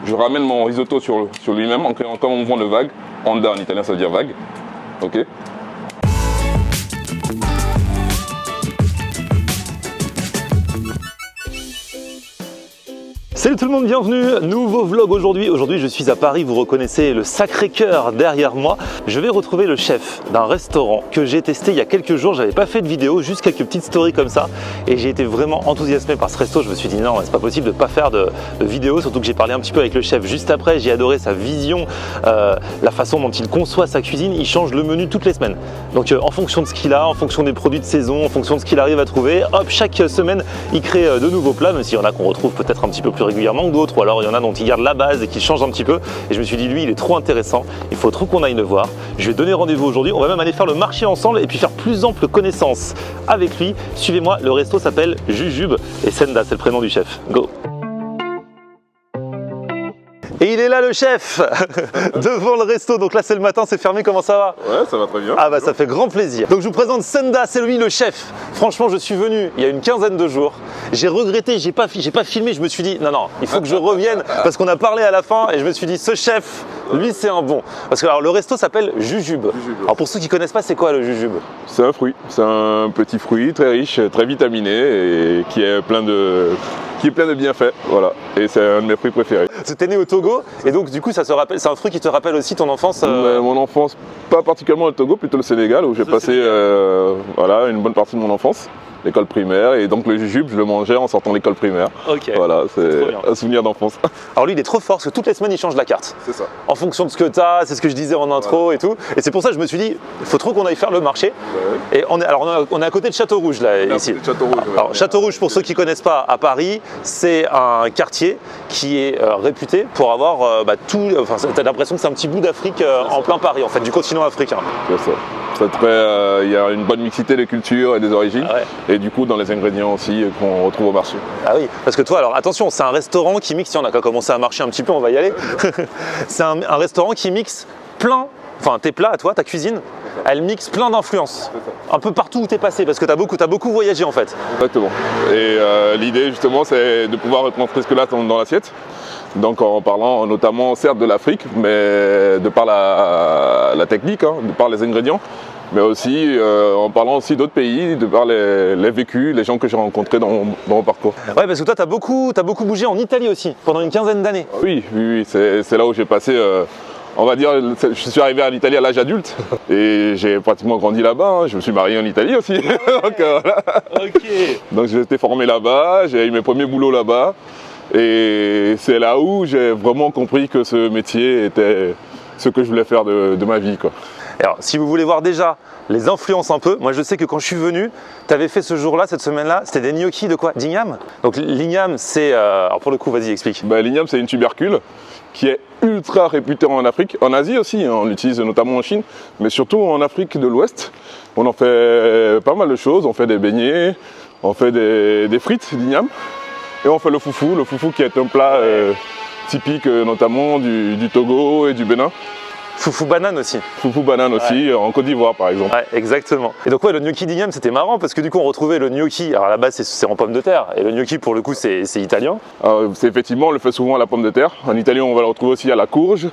je ramène mon risotto sur lui-même, comme on vend le vague. Onda en italien, ça veut dire vague. Ok. Salut tout le monde, bienvenue, nouveau vlog aujourd'hui. Aujourd'hui je suis à Paris, vous reconnaissez le Sacré-Cœur derrière moi. Je vais retrouver le chef d'un restaurant que j'ai testé il y a quelques jours. J'avais pas fait de vidéo, juste quelques petites stories comme ça. Et j'ai été vraiment enthousiasmé par ce resto. Je me suis dit non, c'est pas possible de pas faire de vidéo. Surtout que j'ai parlé un petit peu avec le chef juste après. J'ai adoré sa vision, la façon dont il conçoit sa cuisine. Il change le menu toutes les semaines. Donc en fonction de ce qu'il a, en fonction des produits de saison, en fonction de ce qu'il arrive à trouver, hop, chaque semaine il crée de nouveaux plats, même s'il y en a qu'on retrouve peut-être un petit peu plus régulièrement que d'autres, ou alors il y en a dont il garde la base et qui change un petit peu. Et je me suis dit, lui, il est trop intéressant, il faut trop qu'on aille le voir. Je vais donner rendez-vous aujourd'hui, on va même aller faire le marché ensemble et puis faire plus ample connaissance avec lui. Suivez-moi, le resto s'appelle Jujube et Senda, c'est le prénom du chef. Go! Et il est là le chef devant le resto, donc là c'est le matin, c'est fermé, comment ça va? Ouais, ça va très bien. Ah bah ça fait grand plaisir. Donc je vous présente Senda, c'est lui le chef. Franchement je suis venu il y a une quinzaine de jours, j'ai regretté, j'ai pas filmé, je me suis dit non, il faut que je revienne parce qu'on a parlé à la fin et je me suis dit ce chef, lui c'est un bon. Parce que alors, le resto s'appelle Jujube. Alors pour ceux qui connaissent pas, c'est quoi le Jujube? C'est un fruit, c'est un petit fruit très riche, très vitaminé et qui est plein de bienfaits, voilà. Et c'est un de mes fruits préférés. T'es né au Togo et donc du coup ça se rappelle, c'est un fruit qui te rappelle aussi ton enfance Mon enfance, pas particulièrement le Togo, plutôt le Sénégal où j'ai passé voilà, une bonne partie de mon enfance. L'école primaire, et donc le jujube je le mangeais en sortant de l'école primaire. Ok. Voilà, c'est un souvenir d'enfance. Alors lui il est trop fort parce que toutes les semaines il change la carte. C'est ça. En fonction de ce que tu as, c'est ce que je disais en intro et tout. Et c'est pour ça que je me suis dit, il faut trop qu'on aille faire le marché. Ouais. Et on est à côté de Château-Rouge là, ici. Château-Rouge, ouais. Alors Château-Rouge, pour ceux qui ne connaissent pas, à Paris, c'est un quartier qui est réputé pour avoir tout. Enfin, t'as l'impression que c'est un petit bout d'Afrique en plein Paris, en fait, du continent africain. C'est ça. Il y a une bonne mixité des cultures et des origines, et du coup dans les ingrédients aussi qu'on retrouve au marché. Ah oui, parce que toi, alors attention, c'est un restaurant qui mixe, on a qu'à commencer à marcher un petit peu, on va y aller. C'est un restaurant qui mixe plein, enfin tes plats à toi, ta cuisine, elle mixe plein d'influences, un peu partout où tu es passé, parce que tu as beaucoup voyagé en fait. Exactement, et l'idée justement c'est de pouvoir retranscrire ce que là dans l'assiette. Donc en parlant notamment certes de l'Afrique, mais de par la technique, hein, de par les ingrédients, mais aussi en parlant aussi d'autres pays, de par les vécus, les gens que j'ai rencontrés dans mon parcours. Ouais, parce que toi, t'as beaucoup bougé en Italie aussi, pendant une quinzaine d'années. Oui, c'est là où j'ai passé, on va dire, je suis arrivé en Italie à l'âge adulte, et j'ai pratiquement grandi là-bas, hein. Je me suis marié en Italie aussi, donc voilà. Okay. Donc j'ai été formé là-bas, j'ai eu mes premiers boulots là-bas. Et c'est là où j'ai vraiment compris que ce métier était ce que je voulais faire de ma vie, quoi. Alors, si vous voulez voir déjà les influences un peu, moi je sais que quand je suis venu, tu avais fait ce jour-là, cette semaine-là, c'était des gnocchis de quoi? D'igname. Donc l'igname, c'est... alors pour le coup, vas-y, explique. L'igname, c'est une tubercule qui est ultra réputée en Afrique, en Asie aussi, hein, on l'utilise notamment en Chine, mais surtout en Afrique de l'Ouest. On en fait pas mal de choses, on fait des beignets, on fait des frites d'igname. Et on fait le foufou qui est un plat typique notamment du Togo et du Bénin. Foufou banane aussi. Foufou banane aussi, en Côte d'Ivoire par exemple. Ouais, exactement. Et donc ouais, le gnocchi d'igname c'était marrant parce que du coup on retrouvait le gnocchi, alors à la base c'est en pomme de terre, et le gnocchi pour le coup c'est italien. C'est effectivement, on le fait souvent à la pomme de terre. En italien on va le retrouver aussi à la courge.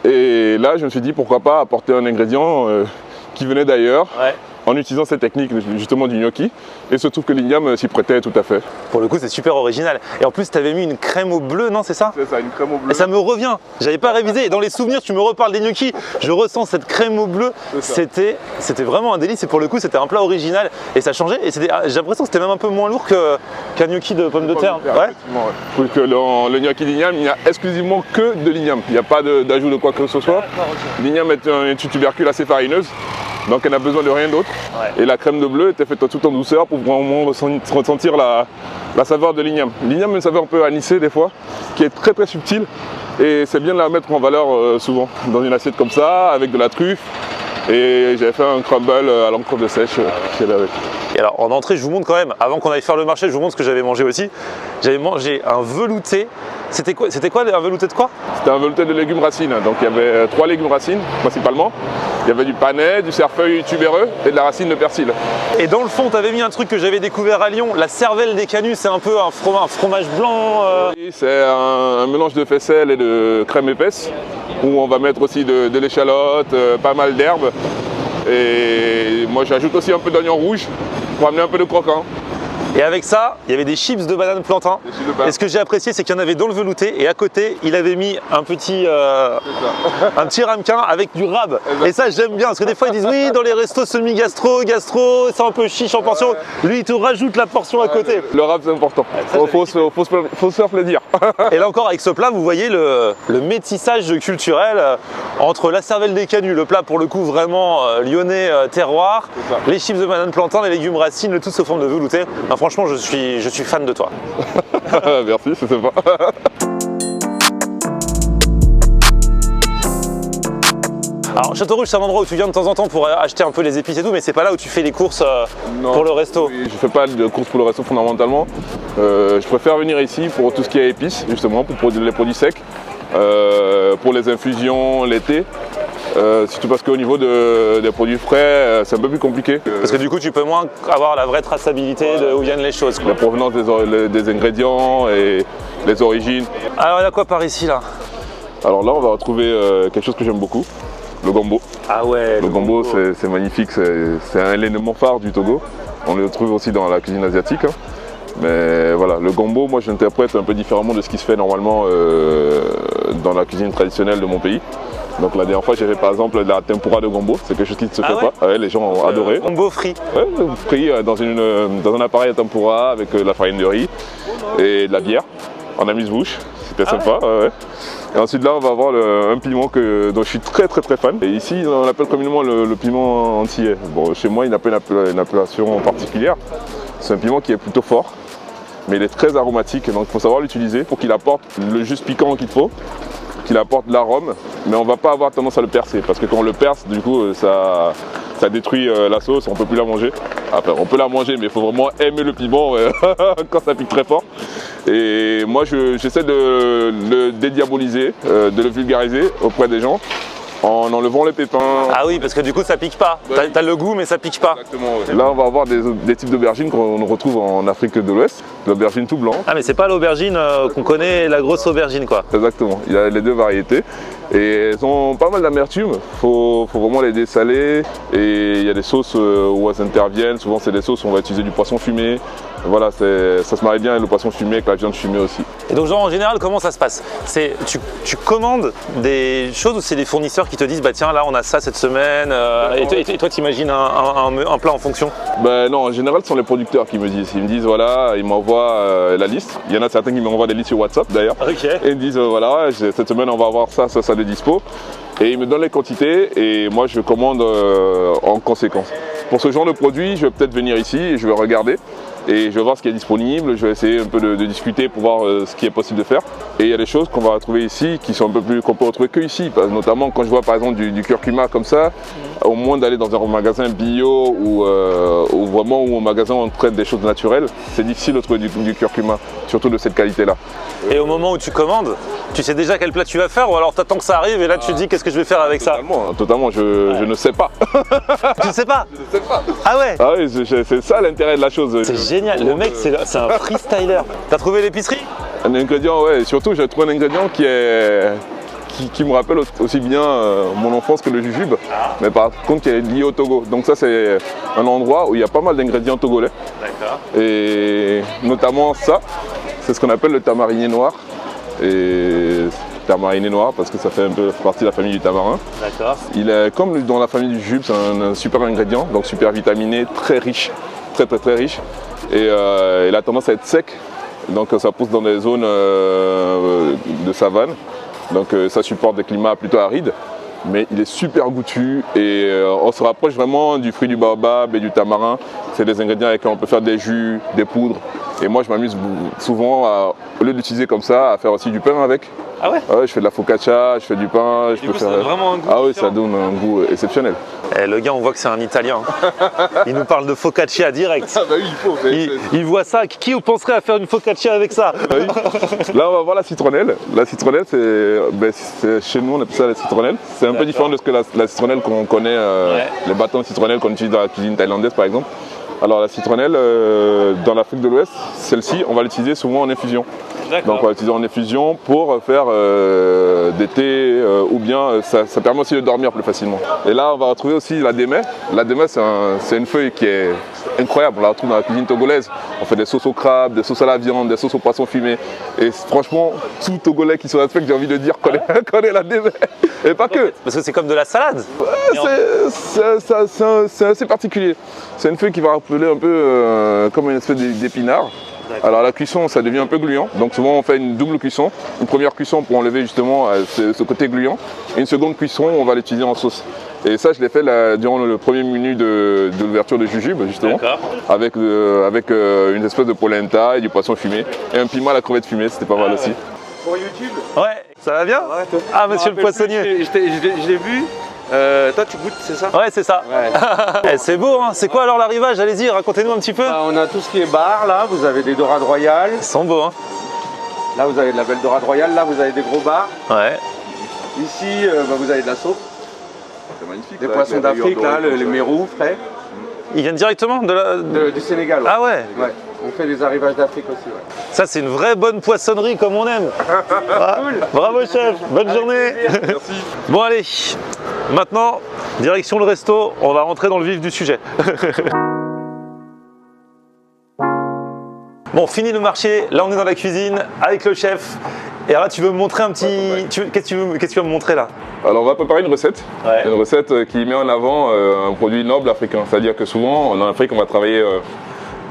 Et là je me suis dit pourquoi pas apporter un ingrédient qui venait d'ailleurs. Ouais. En utilisant cette technique justement du gnocchi, et il se trouve que l'igname s'y prêtait tout à fait. Pour le coup c'est super original, et en plus tu avais mis une crème au bleu, non c'est ça? C'est ça, une crème au bleu. Et ça me revient, j'avais pas révisé, et dans les souvenirs tu me reparles des gnocchis, je ressens cette crème au bleu, c'était vraiment un délice, et pour le coup c'était un plat original, et ça changeait, et j'ai l'impression que c'était même un peu moins lourd qu'un gnocchi de pommes de terre. Ouais. Que dans le gnocchi d'igname, il n'y a exclusivement que de l'igname, il n'y a pas d'ajout de quoi que ce soit. L'igname est une tubercule assez farineuse, donc elle n'a besoin de rien d'autre. Ouais. Et la crème de bleu était faite tout en douceur pour vraiment ressentir la saveur de l'igname. L'igname a une saveur un peu anisée des fois, qui est très subtile. Et c'est bien de la mettre en valeur souvent dans une assiette comme ça, avec de la truffe. Et j'avais fait un crumble à l'encre de sèche qui est avec. Et alors en entrée, je vous montre quand même, avant qu'on aille faire le marché, je vous montre ce que j'avais mangé aussi. J'avais mangé un velouté. C'était quoi un velouté de quoi? C'était un velouté de légumes racines. Donc il y avait 3 légumes racines principalement. y avait du panais, du cerfeuil tubéreux et de la racine de persil. Et dans le fond, tu avais mis un truc que j'avais découvert à Lyon, la cervelle des canuts, c'est un peu un fromage blanc. Oui, c'est un mélange de faisselle et de crème épaisse, où on va mettre aussi de l'échalote, pas mal d'herbes. Et moi j'ajoute aussi un peu d'oignon rouge pour amener un peu de croquant. Et avec ça, il y avait des chips de banane plantain. Et ce que j'ai apprécié, c'est qu'il y en avait dans le velouté et à côté, il avait mis un petit ramequin avec du rab. Exactement. Et ça, j'aime bien parce que des fois, ils disent oui, dans les restos semi-gastro, c'est un peu chiche en portion. Lui, il te rajoute la portion à côté. Le rab, c'est important. Faut se faire plaisir. Et là encore, avec ce plat, vous voyez le métissage culturel entre la cervelle des canuts, le plat pour le coup vraiment lyonnais terroir, les chips de banane plantain, les légumes racines, le tout sous forme de velouté. Franchement, je suis fan de toi. Merci, c'est sympa. Alors, Châteaurouge, c'est un endroit où tu viens de temps en temps pour acheter un peu les épices et tout, mais c'est pas là où tu fais les courses pour le resto. Oui, je fais pas de courses pour le resto fondamentalement. Je préfère venir ici pour tout ce qui est épices, justement, pour les produits secs, pour les infusions, l'été. Surtout parce qu'au niveau des produits frais, c'est un peu plus compliqué. Parce que du coup, tu peux moins avoir la vraie traçabilité de où viennent les choses, quoi. La provenance des ingrédients et les origines. Alors, il y a quoi par ici, là? Alors là, on va retrouver quelque chose que j'aime beaucoup, le gombo. Ah ouais. Le gombo, c'est magnifique, c'est un élément phare du Togo. On le trouve aussi dans la cuisine asiatique. Hein. Mais voilà, le gombo, moi je l'interprète un peu différemment de ce qui se fait normalement dans la cuisine traditionnelle de mon pays. Donc la dernière fois j'ai fait par exemple de la tempura de gombo, c'est quelque chose qui ne se fait pas. Ouais, les gens ont adoré. Gombo frit. Ouais, frit dans un appareil à tempura avec de la farine de riz et de la bière en amuse-bouche. C'était sympa. Ouais. Et ensuite là on va avoir un piment dont je suis très fan. Et ici on appelle communément le piment antillais. Bon, chez moi il n'a pas une appellation particulière. C'est un piment qui est plutôt fort, mais il est très aromatique, donc il faut savoir l'utiliser pour qu'il apporte le juste piquant qu'il faut, qu'il apporte l'arôme, mais on ne va pas avoir tendance à le percer, parce que quand on le perce, du coup, ça détruit la sauce, on ne peut plus la manger. Après, on peut la manger, mais il faut vraiment aimer le piment quand ça pique très fort. Et moi, j'essaie de le dédiaboliser, de le vulgariser auprès des gens, en enlevant les pépins. Ah oui, parce que du coup ça pique pas. Ouais. T'as le goût mais ça pique pas. Exactement. Ouais. Là on va avoir des types d'aubergines qu'on retrouve en Afrique de l'Ouest. L'aubergine tout blanc. Ah mais c'est pas l'aubergine qu'on connaît, la grosse aubergine quoi. Exactement, il y a les deux variétés. Et elles ont pas mal d'amertume, faut vraiment les dessaler. Et il y a des sauces où elles interviennent, souvent c'est des sauces où on va utiliser du poisson fumé. Voilà, ça se marie bien avec le poisson fumé, avec la viande fumée aussi. Et donc genre en général comment ça se passe? Tu commandes des choses ou c'est des fournisseurs qui te disent bah tiens là on a ça cette semaine et toi tu imagines un plat en fonction? Ben non, en général ce sont les producteurs qui me disent. Ils me disent voilà, ils m'envoient la liste. Il y en a certains qui m'envoient des listes sur WhatsApp d'ailleurs. Okay. Et ils me disent voilà, cette semaine on va avoir ça de dispo. Et ils me donnent les quantités et moi je commande en conséquence. Pour ce genre de produit, je vais peut-être venir ici et je vais regarder. Et je vais voir ce qui est disponible, je vais essayer un peu de discuter pour voir ce qui est possible de faire. Et il y a des choses qu'on va retrouver ici qui sont un peu plus qu'on peut retrouver que ici. Notamment quand je vois par exemple du curcuma comme ça, au moins d'aller dans un magasin bio ou vraiment où au magasin on traite des choses naturelles, c'est difficile de trouver du curcuma, surtout de cette qualité-là. Et au moment où tu commandes, tu sais déjà quel plat tu vas faire ou alors t'attends que ça arrive et là tu te dis qu'est-ce que je vais faire avec Totalement, je ne sais pas. Tu ne sais pas? Je ne sais pas. Ah ouais? Ah oui, c'est ça l'intérêt de la chose. C'est génial, le mec c'est un freestyler. T'as trouvé l'épicerie? Un ingrédient, ouais, surtout j'ai trouvé un ingrédient qui me rappelle aussi bien mon enfance que le jujube, mais par contre qui est lié au Togo. Donc ça c'est un endroit où il y a pas mal d'ingrédients togolais. D'accord. Et notamment ça, c'est ce qu'on appelle le tamariné noir. Et tamariné noir parce que ça fait un peu partie de la famille du tamarin. D'accord. Il est comme dans la famille du jujube, c'est un super ingrédient, donc super vitaminé, très riche, très riche. Et il a tendance à être sec, donc ça pousse dans des zones de savane. Donc ça supporte des climats plutôt arides, mais il est super goûtu et on se rapproche vraiment du fruit du baobab et du tamarin. C'est des ingrédients avec lesquels on peut faire des jus, des poudres. Et moi je m'amuse souvent, au lieu d'utiliser comme ça, à faire aussi du pain avec. Ah ouais? Ah ouais, je fais de la focaccia, je fais du pain, je peux coup, faire. ça donne vraiment un goût Ah oui, différent. ça donne un goût exceptionnel. Eh, le gars, on voit que c'est un Italien. Il nous parle de focaccia direct. Ah bah oui, il faut. Il voit ça. Qui vous penserait à faire une focaccia avec ça? Là, on va voir la citronnelle. La citronnelle, c'est chez nous, on appelle ça la citronnelle. C'est un peu différent de ce que la citronnelle qu'on connaît, les bâtons de citronnelle qu'on utilise dans la cuisine thaïlandaise, par exemple. Alors, la citronnelle, dans l'Afrique de l'Ouest, celle-ci, on va l'utiliser souvent en infusion. Donc, on va l'utiliser en infusion pour faire des thés ou bien ça permet aussi de dormir plus facilement. Et là, on va retrouver aussi la démé. La démé, c'est une feuille qui est incroyable. On la retrouve dans la cuisine togolaise. On fait des sauces au crabe, des sauces à la viande, des sauces au poisson fumé. Et franchement, tout Togolais qui se respecte, j'ai envie de dire, connaît la démé. Et pas que. Parce que c'est comme de la salade. C'est assez particulier. C'est une feuille qui va rappeler un peu comme une espèce d'épinard. Alors la cuisson, ça devient un peu gluant, donc souvent on fait une double cuisson. Une première cuisson pour enlever justement ce côté gluant, et une seconde cuisson, on va l'utiliser en sauce. Et ça, je l'ai fait durant le premier menu de l'ouverture de Jujube, justement, avec une espèce de polenta et du poisson fumé, et un piment à la crevette fumée, c'était pas mal aussi. Pour YouTube? Ouais, ça va bien? Ouais, Ah, monsieur le poissonnier. Je l'ai vu. Toi, tu goûtes, c'est ça? Ouais, c'est ça. Ouais. Eh, c'est beau, hein. C'est quoi alors l'arrivage? Allez-y, racontez-nous un petit peu. On a tout ce qui est bar, là. Vous avez des dorades royales. Ils sont beaux, hein. Là, vous avez de la belle dorade royale. Là, vous avez des gros bars. Ouais. Ici, vous avez de la sauce. C'est magnifique. Des poissons d'Afrique, là, les mérous frais. Ils viennent directement Du Sénégal. Ouais. Ah ouais. Ouais. On fait des arrivages d'Afrique aussi, ouais. Ça, c'est une vraie bonne poissonnerie comme on aime. Ah, bravo, chef. Bonne journée. Merci. Bon, allez. Maintenant, direction le resto. On va rentrer dans le vif du sujet. Bon, fini le marché. Là, on est dans la cuisine avec le chef. Et là, tu veux me montrer un petit... Qu'est-ce que tu vas me montrer là? Alors on va préparer une recette, Ouais. une recette qui met en avant un produit noble africain. C'est-à-dire que souvent en Afrique on va travailler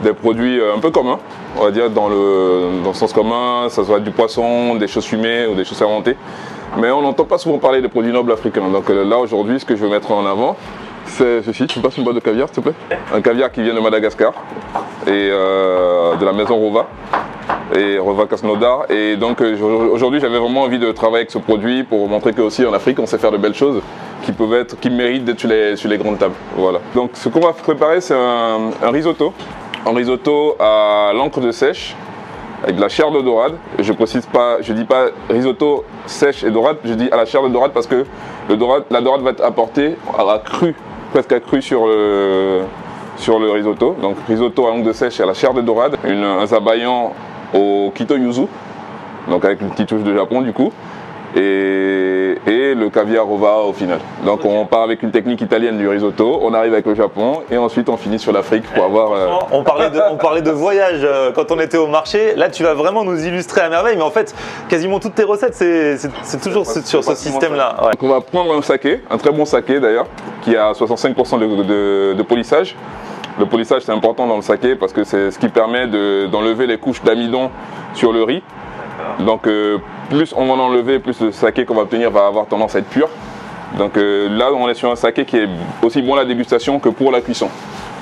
des produits un peu communs, on va dire dans le sens commun, ça soit du poisson, des choses fumées ou des choses fermentées. Mais on n'entend pas souvent parler des produits nobles africains. Donc là aujourd'hui ce que je veux mettre en avant, c'est ceci. Tu me passes une boîte de caviar s'il te plaît? Un caviar qui vient de Madagascar et de la maison Rova. Et Rova Krasnodar. Et donc aujourd'hui j'avais vraiment envie de travailler avec ce produit pour montrer qu'aussi en Afrique on sait faire de belles choses qui méritent d'être sur les grandes tables. Voilà. Donc ce qu'on va préparer c'est un risotto. Un risotto à l'encre de sèche avec de la chair de dorade. Je précise pas, je dis pas risotto sèche et dorade, je dis à la chair de dorade parce que la dorade va être apportée presque à cru sur le risotto. Donc risotto à l'encre de sèche et à la chair de dorade. Un zabayan au kito yuzu, donc avec une petite touche de Japon du coup, et le caviar Rova au final. Donc on part avec une technique italienne du risotto, on arrive avec le Japon et ensuite on finit sur l'Afrique pour avoir... On parlait de voyage quand on était au marché. Là, tu vas vraiment nous illustrer à merveille. Mais en fait, quasiment toutes tes recettes, c'est toujours sur ce système-là. Ouais. Donc on va prendre un saké, un très bon saké d'ailleurs, qui a 65% de polissage. Le polissage c'est important dans le saké parce que c'est ce qui permet d'enlever les couches d'amidon sur le riz. Donc plus on va en enlever, plus le saké qu'on va obtenir va avoir tendance à être pur. Donc là on est sur un saké qui est aussi bon à la dégustation que pour la cuisson.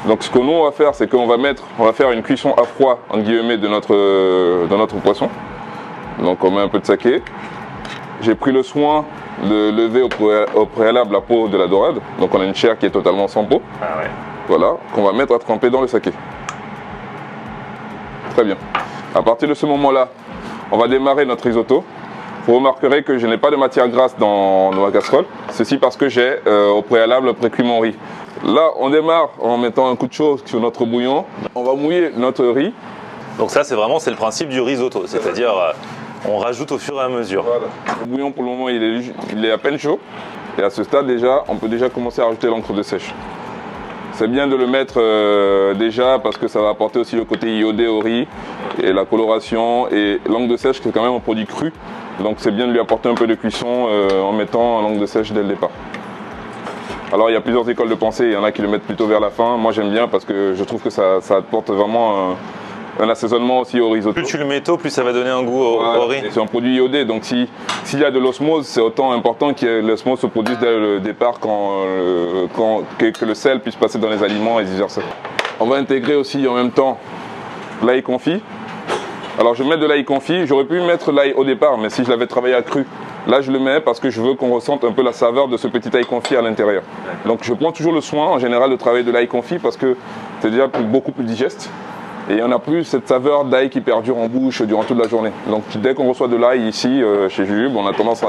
Donc ce que nous on va faire c'est qu'on va faire une cuisson à froid entre guillemets de notre poisson. Donc on met un peu de saké. J'ai pris le soin de lever au préalable la peau de la dorade. Donc on a une chair qui est totalement sans peau. Ah ouais. Voilà, qu'on va mettre à tremper dans le saké. Très bien. À partir de ce moment-là, on va démarrer notre risotto. Vous remarquerez que je n'ai pas de matière grasse dans ma casserole. Ceci parce que j'ai au préalable précuit mon riz. Là, on démarre en mettant un coup de chaud sur notre bouillon. On va mouiller notre riz. Donc ça, c'est le principe du risotto. C'est-à-dire, on rajoute au fur et à mesure. Voilà. Le bouillon, pour le moment, il est à peine chaud. Et à ce stade, déjà, on peut déjà commencer à rajouter l'encre de sèche. C'est bien de le mettre déjà parce que ça va apporter aussi le côté iodé au riz et la coloration. Et l'encre de sèche, c'est quand même un produit cru. Donc c'est bien de lui apporter un peu de cuisson en mettant l'encre de sèche dès le départ. Alors il y a plusieurs écoles de pensée, il y en a qui le mettent plutôt vers la fin. Moi j'aime bien parce que je trouve que ça apporte vraiment un assaisonnement aussi au risotto. Plus tu le mets tôt, plus ça va donner un goût au riz. C'est un produit iodé, donc s'il y a de l'osmose, c'est autant important que l'osmose se produise dès le départ que le sel puisse passer dans les aliments et vice versa. On va intégrer aussi en même temps l'ail confit. Alors je mets de l'ail confit, j'aurais pu mettre l'ail au départ, mais si je l'avais travaillé à cru, là je le mets parce que je veux qu'on ressente un peu la saveur de ce petit ail confit à l'intérieur. Donc je prends toujours le soin en général de travailler de l'ail confit parce que c'est déjà beaucoup plus digeste. Et on n'a plus cette saveur d'ail qui perdure en bouche durant toute la journée. Donc dès qu'on reçoit de l'ail ici chez Jujube, on a tendance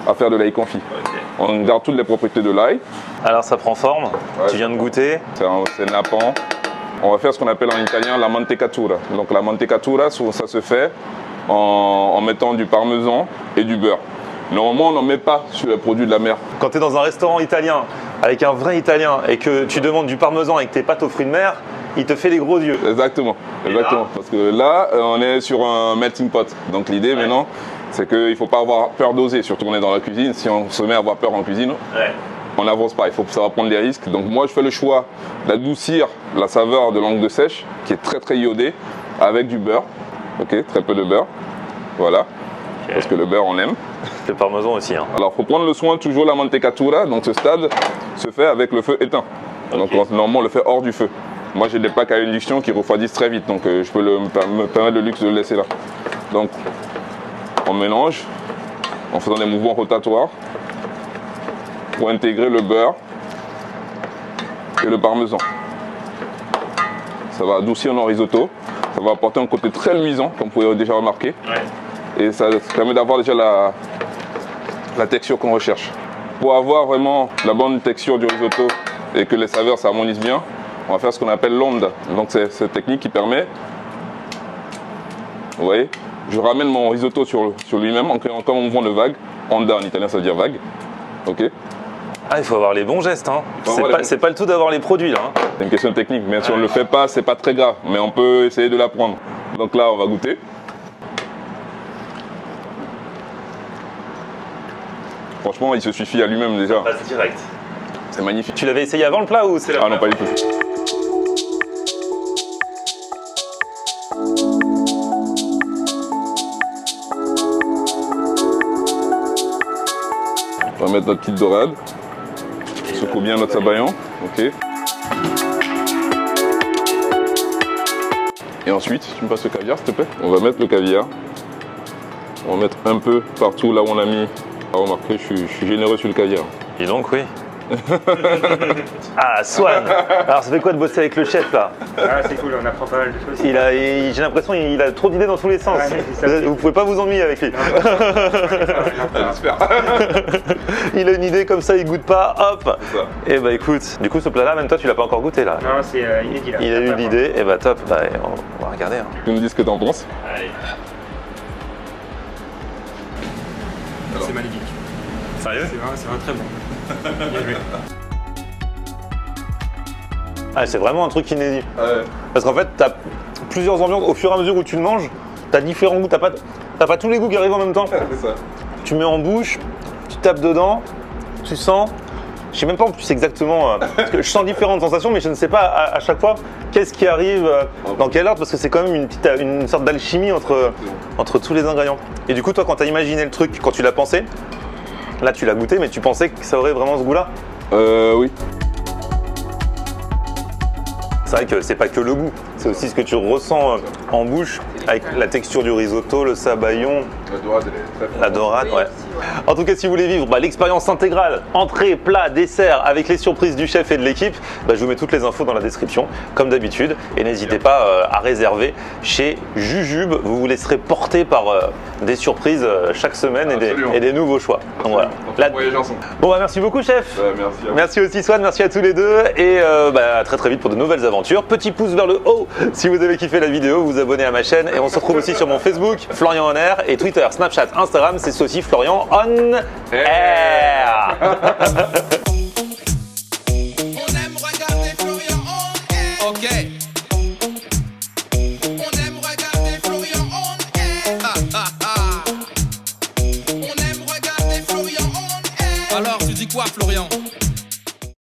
à faire de l'ail confit. On garde toutes les propriétés de l'ail. Alors ça prend forme, tu viens de goûter. C'est nappant. On va faire ce qu'on appelle en italien la mantecatura. Donc la mantecatura, ça se fait en mettant du parmesan et du beurre. Normalement, on n'en met pas sur les produits de la mer. Quand tu es dans un restaurant italien avec un vrai italien et que tu demandes du parmesan avec tes pâtes aux fruits de mer, il te fait les gros yeux. Exactement, exactement. Parce que là, on est sur un melting pot. Donc l'idée maintenant, c'est qu'il ne faut pas avoir peur d'oser, surtout on est dans la cuisine. Si on se met à avoir peur en cuisine, on n'avance pas, il faut savoir prendre des risques. Donc moi je fais le choix d'adoucir la saveur de langue de sèche, qui est très très iodée, avec du beurre. Ok, très peu de beurre. Voilà. Parce que le beurre on aime. Le parmesan aussi. Hein. Alors il faut prendre le soin, toujours la mantecatura, donc ce stade se fait avec le feu éteint. Donc normalement on le fait hors du feu. Moi j'ai des packs à induction qui refroidissent très vite, donc je peux me permettre le luxe de le laisser là. Donc on mélange en faisant des mouvements rotatoires pour intégrer le beurre et le parmesan. Ça va adoucir nos risottos, ça va apporter un côté très luisant, comme vous pouvez déjà remarquer. Et ça permet d'avoir déjà la texture qu'on recherche. Pour avoir vraiment la bonne texture du risotto et que les saveurs s'harmonisent bien, on va faire ce qu'on appelle l'onde. Donc c'est cette technique qui permet, vous voyez, je ramène mon risotto sur lui-même en créant comme un mouvement de vague. Onda en italien ça veut dire vague. Ok. Ah, il faut avoir les bons gestes. Hein. C'est pas le tout d'avoir les produits là. Hein. C'est une question de technique, mais si on ne le fait pas, c'est pas très grave. Mais on peut essayer de l'apprendre. Donc là, on va goûter. Franchement, il se suffit à lui-même déjà. Passe direct. C'est magnifique. Tu l'avais essayé avant le plat ou c'est la Ah non, pas du tout. On va mettre notre petite dorade. On secoue bien notre sabayon. Ok. Et ensuite, tu me passes le caviar s'il te plaît. On va mettre le caviar. On va mettre un peu partout là où on a mis. Remarquez, je suis généreux sur le caviar. Dis donc, oui. Ah, Swan. Alors, ça fait quoi de bosser avec le chef là? Ah, c'est cool, on apprend pas mal de choses. J'ai l'impression qu'il a trop d'idées dans tous les sens. Vous pouvez pas vous ennuyer avec lui. J'espère. Il a une idée comme ça, il goûte pas, hop. Et bah écoute, du coup ce plat-là, même toi tu l'as pas encore goûté là. Non, c'est inédit là. Il a eu l'idée, et bah top. Bah, on va regarder. Hein. Tu me dis ce que t'en penses. Allez. C'est magnifique. Sérieux? C'est vraiment très bon. Bien joué. Ah, c'est vraiment un truc inédit. Ouais. Parce qu'en fait, tu as plusieurs ambiances. Au fur et à mesure où tu le manges, tu as différents goûts. Tu n'as pas tous les goûts qui arrivent en même temps. C'est ça. Tu mets en bouche, tu tapes dedans, tu sens. Je sais même pas en plus exactement. Parce que je sens différentes sensations, mais je ne sais pas à chaque fois qu'est-ce qui arrive, dans quel ordre, parce que c'est quand même une sorte d'alchimie entre tous les ingrédients. Et du coup, toi, quand tu as imaginé le truc, quand tu l'as pensé, là tu l'as goûté, mais tu pensais que ça aurait vraiment ce goût-là? Oui. C'est vrai que c'est pas que le goût, c'est aussi ce que tu ressens en bouche avec la texture du risotto, le sabayon, La dorade, elle est très forte. la dorade. Ouais. En tout cas, si vous voulez vivre l'expérience intégrale, entrée, plat, dessert, avec les surprises du chef et de l'équipe, je vous mets toutes les infos dans la description, comme d'habitude. Et n'hésitez pas à réserver chez Jujube. Vous vous laisserez porter par des surprises chaque semaine et des nouveaux choix. Donc, voilà. Voyage ensemble. Bon, merci beaucoup, chef. Merci à vous. Merci aussi Swan, merci à tous les deux et à très vite pour de nouvelles aventures. Petit pouce vers le haut si vous avez kiffé la vidéo, vous abonnez à ma chaîne et on se retrouve aussi sur mon Facebook, Florian On Air, et Twitter, Snapchat, Instagram, c'est aussi Florian On Air. On aime regarder Florian on air. Ok. On aime regarder Florian on air. On aime regarder Florian on air. Alors tu dis quoi Florian?